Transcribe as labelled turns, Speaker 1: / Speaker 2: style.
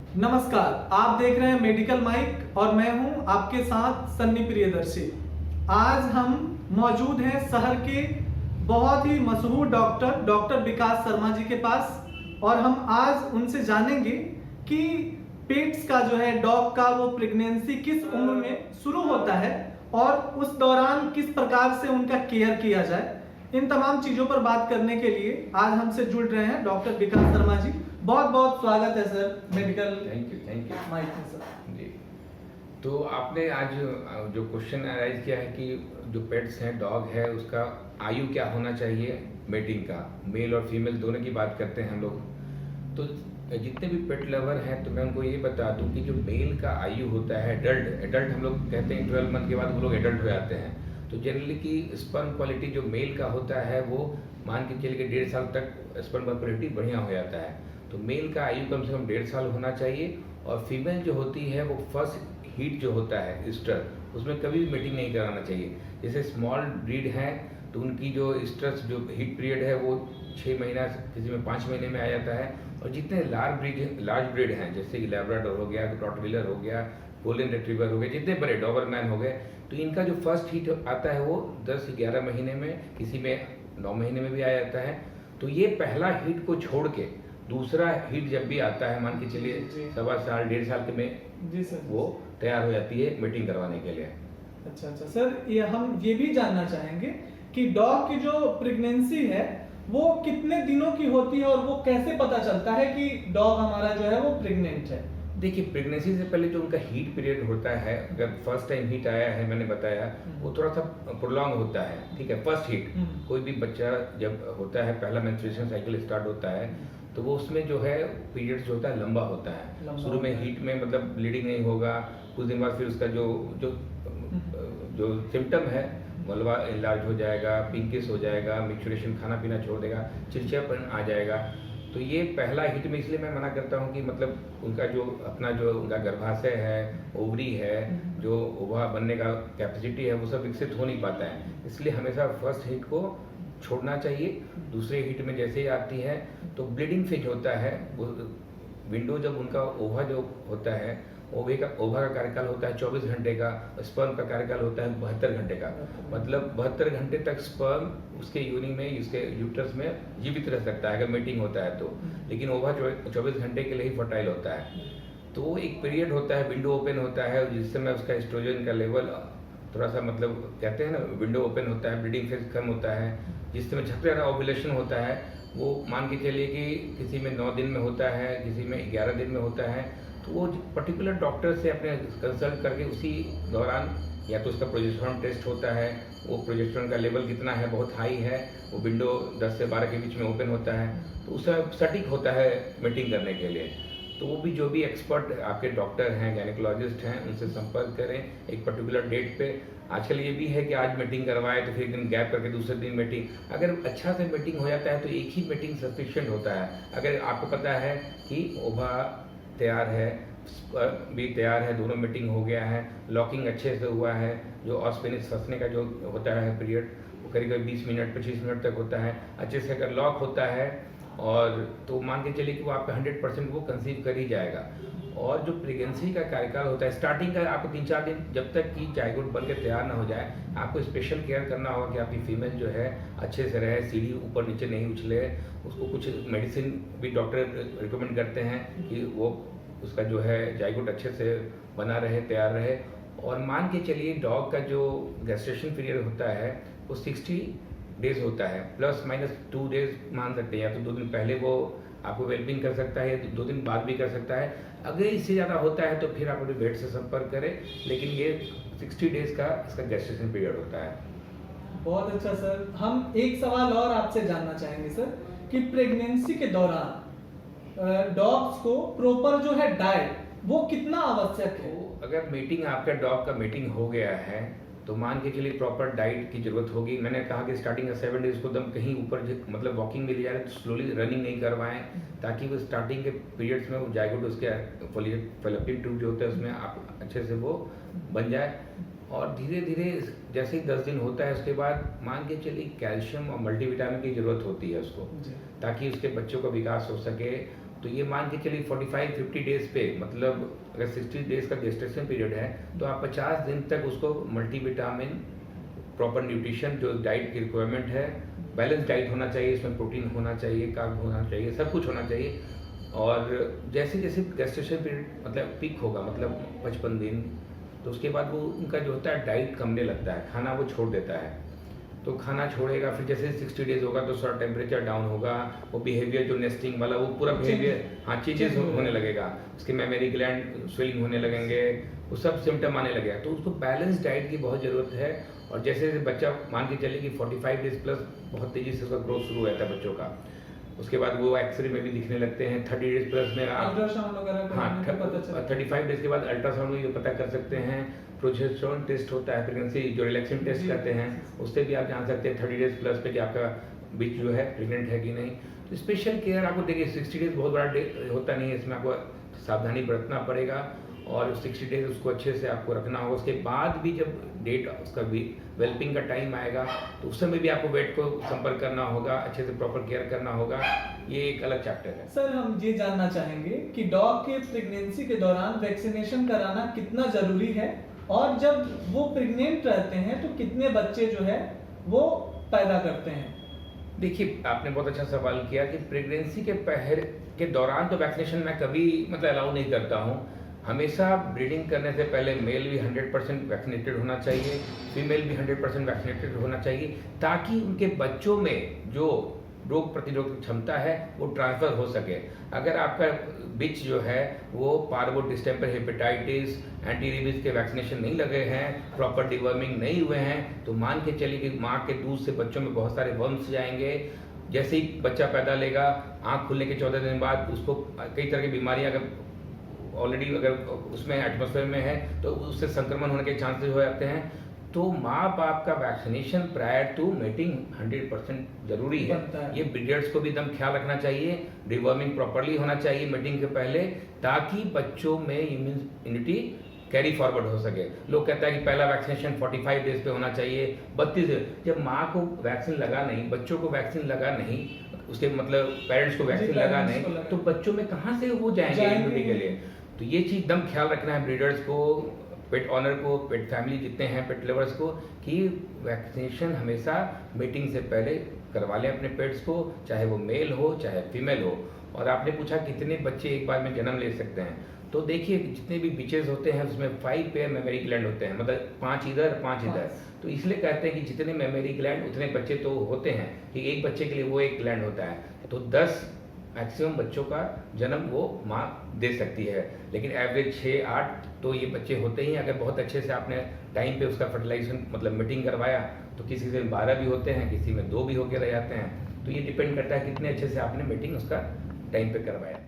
Speaker 1: नमस्कार, आप देख रहे हैं मेडिकल माइक और मैं हूं आपके साथ सन्नी प्रियदर्शी। आज हम मौजूद हैं शहर के बहुत ही मशहूर डॉक्टर विकास शर्मा जी के पास और हम आज उनसे जानेंगे कि पेट्स का जो है डॉग का वो प्रेगनेंसी किस उम्र में शुरू होता है और उस दौरान किस प्रकार से उनका केयर किया जाए। इन तमाम चीजों पर बात करने के लिए आज हमसे जुड़ रहे हैं डॉक्टर विकास शर्मा जी। बहुत बहुत स्वागत है sir medical
Speaker 2: thank you
Speaker 1: mike में सर।
Speaker 2: जी। तो आपने आज जो क्वेश्चन अराइज किया है कि जो पेट्स हैं, डॉग है, उसका आयु क्या होना चाहिए मेटिंग का, मेल और फीमेल दोनों की बात करते हैं हम लोग। तो जितने भी पेट लवर हैं तो मैं उनको ये बता दूं कि जो मेल का आयु होता है एडल्ट हम लोग कहते हैं 12 मंथ के बाद वो लोग एडल्ट हो जाते हैं। तो जनरली की स्पर्म क्वालिटी जो मेल का होता है वो मान के चलिए कि 1.5 साल तक स्पर्म का क्वालिटी बढ़िया हो जाता है। तो मेल का आयु कम से कम 1.5 साल होना चाहिए और फीमेल जो होती है वो फर्स्ट हीट जो होता है ईस्टर, उसमें कभी भी मीटिंग नहीं कराना चाहिए। जैसे स्मॉल ब्रीड है तो उनकी जो ईस्टर्स जो हीट पीरियड है वो 6 महीना, किसी में 5 महीने में आ जाता है। और जितने लार्ज ब्रीड हैं जैसे कि लैब्राडोर हो गया, रॉटवीलर हो गया, गोल्डन रिट्रीवर हो गए, जितने बड़े डॉबरमैन हो गए, तो इनका जो फर्स्ट हीट आता है वो 10-11 महीने में, किसी में 9 महीने में भी आ जाता है। तो ये पहला हीट को छोड़ के दूसरा हीट जब भी आता है, मान के चलिए 1.25 साल 1.5 साल के में
Speaker 1: जी सर,
Speaker 2: वो तैयार हो जाती है मीटिंग करवाने के लिए।
Speaker 1: अच्छा सर, ये हम ये भी जानना चाहेंगे कि डॉग की जो प्रेगनेंसी है वो कितने दिनों की होती है और वो कैसे पता चलता है कि डॉग हमारा जो है वो प्रेग्नेंट है।
Speaker 2: देखिए, प्रेगनेंसी से पहले जो उनका हीट पीरियड होता है, अगर फर्स्ट टाइम हीट आया है, मैंने बताया, वो थोड़ा सा प्रोलॉन्ग होता है। ठीक है, फर्स्ट हीट कोई भी बच्चा जब होता है, पहला मेंस्ट्रुएशन साइकिल स्टार्ट होता है, तो वो उसमें जो है पीरियड जो होता है लंबा होता है। शुरू में हीट में मतलब ब्लीडिंग नहीं होगा, कुछ दिन बाद फिर उसका जो जो जो सिम्टम है, मलबा इलाज हो जाएगा, पिंकिश हो जाएगा, मिक्सुरेशन, खाना पीना छोड़ देगा, चिड़चिड़ापन आ जाएगा। तो ये पहला हिट में इसलिए मैं मना करता हूँ कि मतलब उनका जो अपना जो उनका गर्भाशय है, ओवरी है, जो ओवा बनने का कैपेसिटी है, वो सब विकसित हो नहीं पाता है। इसलिए हमेशा फर्स्ट हिट को छोड़ना चाहिए। दूसरे हिट में जैसे ही आती है तो ब्लीडिंग फेज होता है, वो विंडो जब उनका ओवा जो होता है, ओवा का कार्यकाल होता है 24 घंटे का, स्पर्म का कार्यकाल होता है 72 घंटे का। मतलब 72 घंटे तक स्पर्म उसके यूनी में, उसके यूट्रस में जीवित रह सकता है अगर मीटिंग होता है तो। लेकिन ओवा 24 घंटे के लिए ही फर्टाइल होता है। तो एक पीरियड होता है, विंडो ओपन होता है, जिस समय उसका एस्ट्रोजन का लेवल थोड़ा सा मतलब कहते हैं ना, विंडो ओपन होता है, ब्लीडिंग फेज कम होता है, जिस समय सबसे ज़्यादा ओव्यूलेशन होता है वो मान के चलिए कि किसी में 9 दिन में होता है, किसी में 11 दिन में होता है। तो वो पर्टिकुलर डॉक्टर से अपने कंसल्ट करके उसी दौरान या तो उसका प्रोजेस्टेरॉन टेस्ट होता है, वो प्रोजेस्टेरॉन का लेवल कितना है, बहुत हाई है, वो विंडो 10 से 12 के बीच में ओपन होता है, तो उससे सटीक होता है मीटिंग करने के लिए। तो वो भी जो भी एक्सपर्ट आपके डॉक्टर हैं, गायनेकोलॉजिस्ट हैं, उनसे संपर्क करें एक पर्टिकुलर डेट पे। आजकल ये भी है कि आज मीटिंग करवाए तो फिर एक दिन गैप करके दूसरे दिन मीटिंग, अगर अच्छा से मीटिंग हो जाता है तो एक ही मीटिंग सफिशिएंट होता है। अगर आपको पता है कि ओवा तैयार है, भी तैयार है, दोनों मीटिंग हो गया है, लॉकिंग अच्छे से हुआ है, जो ऑस्पेनिस फंसने का जो होता है पीरियड वो करीब करीब 20 मिनट 25 मिनट तक होता है, अच्छे से अगर लॉक होता है और तो मान के चलिए कि वो आपका 100% वो कंसीव कर ही जाएगा। और जो प्रेगनेंसी का कार्यकाल होता है स्टार्टिंग का, आपको 3-4 दिन जब तक कि जाइगोट बन के तैयार ना हो जाए, आपको स्पेशल केयर करना होगा कि आपकी फीमेल जो है अच्छे से रहे, सीढ़ी ऊपर नीचे नहीं उछले। उसको कुछ मेडिसिन भी डॉक्टर रिकमेंड करते हैं कि वो उसका जो है जाइगोट अच्छे से बना रहे, तैयार रहे। और मान के चलिए डॉग का जो गेस्टेशन पीरियड होता है वो 60 डेज होता है, ±2 डेज मान सकते हैं, या तो 2 दिन पहले वो आपको वेलबिंग कर सकता है, 2 दिन बाद भी कर सकता है। अगर इससे ज़्यादा होता है तो फिर आप अपने वेट से संपर्क करें, लेकिन ये 60 डेज का इसका गेस्टेशन पीरियड होता है।
Speaker 1: बहुत अच्छा सर, हम एक सवाल और आपसे जानना चाहेंगे सर कि प्रेगनेंसी के दौरान डॉग्स को प्रॉपर जो है डाइट वो कितना आवश्यक है।
Speaker 2: तो अगर मीटिंग आपका डॉग का मीटिंग हो गया है तो मान के चलिए प्रॉपर डाइट की जरूरत होगी। मैंने कहा कि स्टार्टिंग का 7 डेज को दम कहीं ऊपर मतलब वॉकिंग में ले जा रहे हैं तो स्लोली रनिंग नहीं करवाएं, ताकि वो स्टार्टिंग के पीरियड्स में वो जाइगोट उसके फैलोपियन ट्यूब जो होता है उसमें आप अच्छे से वो बन जाए। और धीरे धीरे जैसे ही 10 दिन होता है उसके बाद मान के चलिए कैल्शियम और मल्टीविटामिन की ज़रूरत होती है उसको, ताकि उसके बच्चों का विकास हो सके तो ये मान के चलिए 45-50 डेज पे, मतलब अगर 60 डेज का जेस्टेशन पीरियड है तो आप 50 दिन तक उसको मल्टीविटामिन, प्रॉपर न्यूट्रिशन, जो डाइट की रिक्वायरमेंट है, बैलेंस डाइट होना चाहिए, इसमें प्रोटीन होना चाहिए, कार्ब होना चाहिए, सब कुछ होना चाहिए। और जैसे जैसे गेस्टेशन पीरियड मतलब पीक होगा, मतलब 55 दिन, तो उसके बाद वो उनका जो होता है डाइट कमने लगता है, खाना वो छोड़ देता है। तो खाना छोड़ेगा, फिर जैसे 60 डेज होगा तो थोड़ा टेम्परेचर डाउन होगा, वो बिहेवियर जो नेस्टिंग वाला वो पूरा बिहेवियर, हाँ, चेंजेस होने लगेगा, उसके मेमोरी ग्लैंड स्वेलिंग होने लगेंगे, वो सब सिम्टम आने लगेगा। तो उसको बैलेंस डाइट की बहुत ज़रूरत है। और जैसे जैसे बच्चा मान के चलिए कि 45 डेज प्लस बहुत तेज़ी से उसका ग्रोथ शुरू हो जाता है बच्चों का, उसके बाद वो एक्सरे में भी दिखने लगते हैं। 30 डेज प्लस में आप
Speaker 1: अल्ट्रासाउंड वगैरह
Speaker 2: हाँ,
Speaker 1: कराने पे पता चलता
Speaker 2: 35 डेज के बाद अल्ट्रासाउंड में ये पता कर सकते हैं। प्रोजेस्टेरोन टेस्ट होता है, प्रेगनेंसी जो रिलैक्सिंग टेस्ट करते हैं, उससे भी आप जान सकते हैं 30 डेज प्लस पे कि आपका बिच जो है प्रेग्नेंट है कि नहीं। तो स्पेशल केयर आपको देखिए 60 डेज बहुत बड़ा होता नहीं है, इसमें आपको सावधानी बरतना पड़ेगा और 60 डेज उसको अच्छे से आपको रखना होगा। उसके बाद भी जब डेट उसका डेवलपिंग का टाइम आएगा तो उस समय भी आपको वेट को संपर्क करना होगा, अच्छे से प्रॉपर केयर करना होगा। ये एक अलग चैप्टर है।
Speaker 1: सर, हम ये जानना चाहेंगे कि डॉग के प्रेगनेंसी के दौरान वैक्सीनेशन कराना कितना जरूरी है, और जब वो प्रेग्नेंट रहते हैं तो कितने बच्चे जो है वो पैदा करते हैं?
Speaker 2: देखिए, आपने बहुत अच्छा सवाल किया कि प्रेगनेंसी के दौरान तो वैक्सीनेशन मैं कभी मतलब अलाउ नहीं करता हूँ। हमेशा ब्रीडिंग करने से पहले मेल भी 100% वैक्सीनेटेड होना चाहिए, फीमेल भी 100% वैक्सीनेटेड होना चाहिए, ताकि उनके बच्चों में जो रोग प्रतिरोधक क्षमता है वो ट्रांसफ़र हो सके। अगर आपका बिच जो है वो parvo, distemper, hepatitis, anti rabies के वैक्सीनेशन नहीं लगे हैं, प्रॉपर डिवर्मिंग नहीं हुए हैं, तो मान के चलिए कि माँ के दूध से बच्चों में बहुत सारे वर्म्स जाएंगे। जैसे ही बच्चा पैदा लेगा, आँख खुलने के 14 दिन बाद उसको कई तरह की बीमारियाँ अगर ऑलरेडी अगर उसमें एटमॉस्फेयर में है तो उससे संक्रमण होने के चांसेस हो जाते हैं। तो माँ बाप का वैक्सीनेशन प्रायर टू मेटिंग 100% जरूरी है। ये ब्रीडर्स को भी एकदम ख्याल रखना चाहिए, डिवर्मिंग प्रॉपरली होना चाहिए मीटिंग के पहले, ताकि बच्चों में इम्यूनिटी कैरी फॉरवर्ड हो सके। लोग कहते हैं कि पहला वैक्सीनेशन 45 डेज पे होना चाहिए, 32 दिन। जब माँ को वैक्सीन लगा नहीं, बच्चों को वैक्सीन लगा नहीं, उसके मतलब पेरेंट्स को वैक्सीन लगा नहीं, तो बच्चों में कहाँ से वो जाएंगे इम्यूनिटी के लिए। तो ये चीज़ एकदम ख्याल रखना है ब्रीडर्स को, पेट ऑनर को, पेट फैमिली जितने हैं, पेट लवर्स को, कि वैक्सीनेशन हमेशा मीटिंग से पहले करवा लें अपने पेट्स को, चाहे वो मेल हो चाहे फीमेल हो। और आपने पूछा कितने बच्चे एक बार में जन्म ले सकते हैं, तो देखिए जितने भी बिचेस होते हैं उसमें 5 पेयर मेमोरी ग्लैंड होते हैं, मतलब 5 इधर 5 इधर। तो इसलिए कहते हैं कि जितने मेमोरी ग्लैंड उतने बच्चे तो होते हैं, कि एक बच्चे के लिए वो एक ग्लैंड होता है। तो 10 मैक्सिमम बच्चों का जन्म वो माँ दे सकती है, लेकिन एवरेज 6-8 तो ये बच्चे होते ही। अगर बहुत अच्छे से आपने टाइम पे उसका फर्टिलाइजेशन मतलब मीटिंग करवाया तो किसी से 12 भी होते हैं, किसी में 2 भी होके रह जाते हैं। तो ये डिपेंड करता है कितने अच्छे से आपने मीटिंग उसका टाइम पे करवाया।